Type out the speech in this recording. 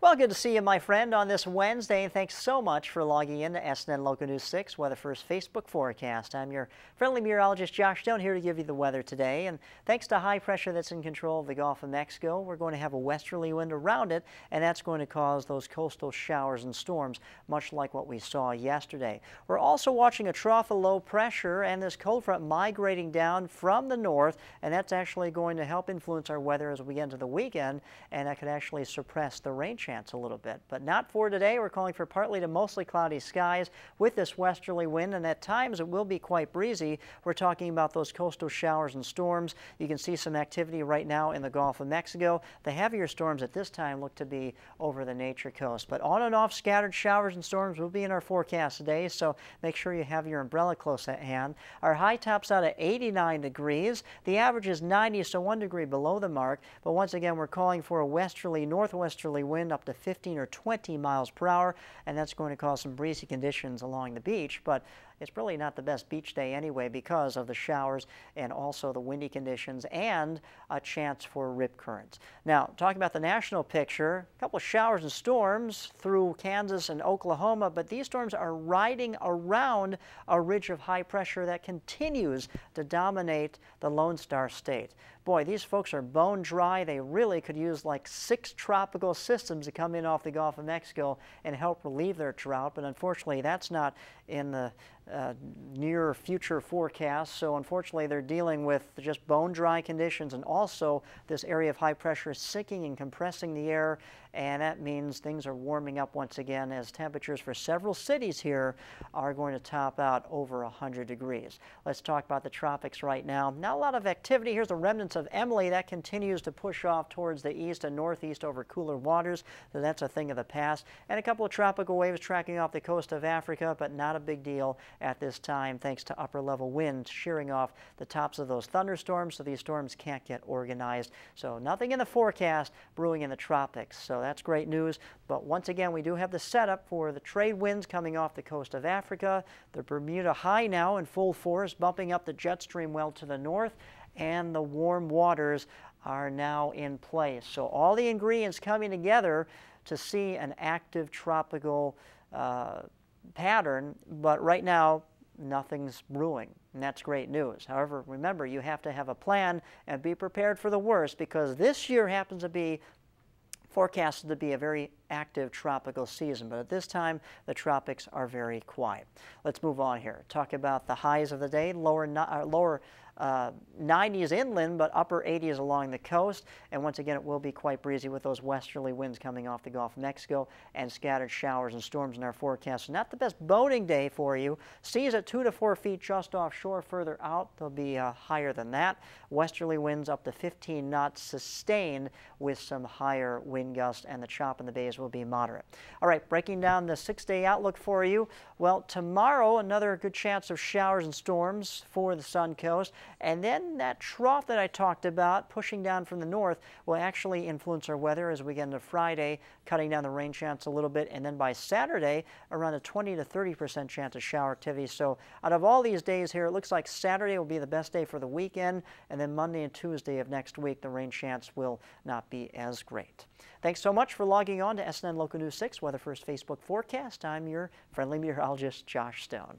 Well, good to see you, my friend, on this Wednesday, and thanks so much for logging in to SNN Local News 6 Weather First Facebook forecast. I'm your friendly meteorologist, Josh Stone, here to give you the weather today. And thanks to high pressure that's in control of the Gulf of Mexico, we're going to have a westerly wind around it, and that's going to cause those coastal showers and storms, much like what we saw yesterday. We're also watching a trough of low pressure and this cold front migrating down from the north, and that's actually going to help influence our weather as we get into the weekend, and that could actually suppress the rain chance a little bit, but not for today. We're calling for partly to mostly cloudy skies with this westerly wind, and at times it will be quite breezy. We're talking about those coastal showers and storms. You can see some activity right now in the Gulf of Mexico. The heavier storms at this time look to be over the Nature Coast, but on and off scattered showers and storms will be in our forecast today, so make sure you have your umbrella close at hand. Our high tops out at 89 degrees. The average is 90, so 1 degree below the mark, but once again we're calling for a westerly northwesterly wind up to 15 or 20 miles per hour, and that's going to cause some breezy conditions along the beach, but it's really not the best beach day anyway because of the showers and also the windy conditions and a chance for rip currents. Now, talking about the national picture, a couple of showers and storms through Kansas and Oklahoma, but these storms are riding around a ridge of high pressure that continues to dominate the Lone Star State. Boy, these folks are bone dry. They really could use like 6 tropical systems to come in off the Gulf of Mexico and help relieve their drought, but unfortunately that's not in the near future forecast. So unfortunately they're dealing with just bone dry conditions, and also this area of high pressure sinking and compressing the air, and that means things are warming up once again as temperatures for several cities here are going to top out over 100 degrees. Let's talk about the tropics right now. Not a lot of activity. Here's the remnants of Emily. That continues to push off towards the east and northeast over cooler waters, so that's a thing of the past. And a couple of tropical waves tracking off the coast of Africa, but not a big deal at this time thanks to upper level winds shearing off the tops of those thunderstorms, so these storms can't get organized. So nothing in the forecast brewing in the tropics, so that's great news. But once again, we do have the setup for the trade winds coming off the coast of Africa. The Bermuda High now in full force, bumping up the jet stream well to the north, and the warm waters are now in place. So all the ingredients coming together to see an active tropical pattern, but right now nothing's brewing, and that's great news. However, remember, you have to have a plan and be prepared for the worst, because this year happens to be forecasted to be a very active tropical season, but at this time the tropics are very quiet. Let's move on here. Talk about the highs of the day. Lower 90s inland, but upper 80s along the coast. And once again, it will be quite breezy with those westerly winds coming off the Gulf of Mexico and scattered showers and storms in our forecast. So not the best boating day for you. Seas at 2 to 4 feet just offshore. Further out, they'll be higher than that. Westerly winds up to 15 knots sustained with some higher wind gusts, and the chop in the bays will be moderate. All right, breaking down the 6-day outlook for you. Well, tomorrow, another good chance of showers and storms for the Sun Coast. And then that trough that I talked about pushing down from the north will actually influence our weather as we get into Friday, cutting down the rain chance a little bit. And then by Saturday, around a 20 to 30% chance of shower activity. So out of all these days here, it looks like Saturday will be the best day for the weekend. And then Monday and Tuesday of next week, the rain chance will not be as great. Thanks so much for logging on to SNN Local News 6 Weather First Facebook forecast. I'm your friendly meteorologist, Josh Stone.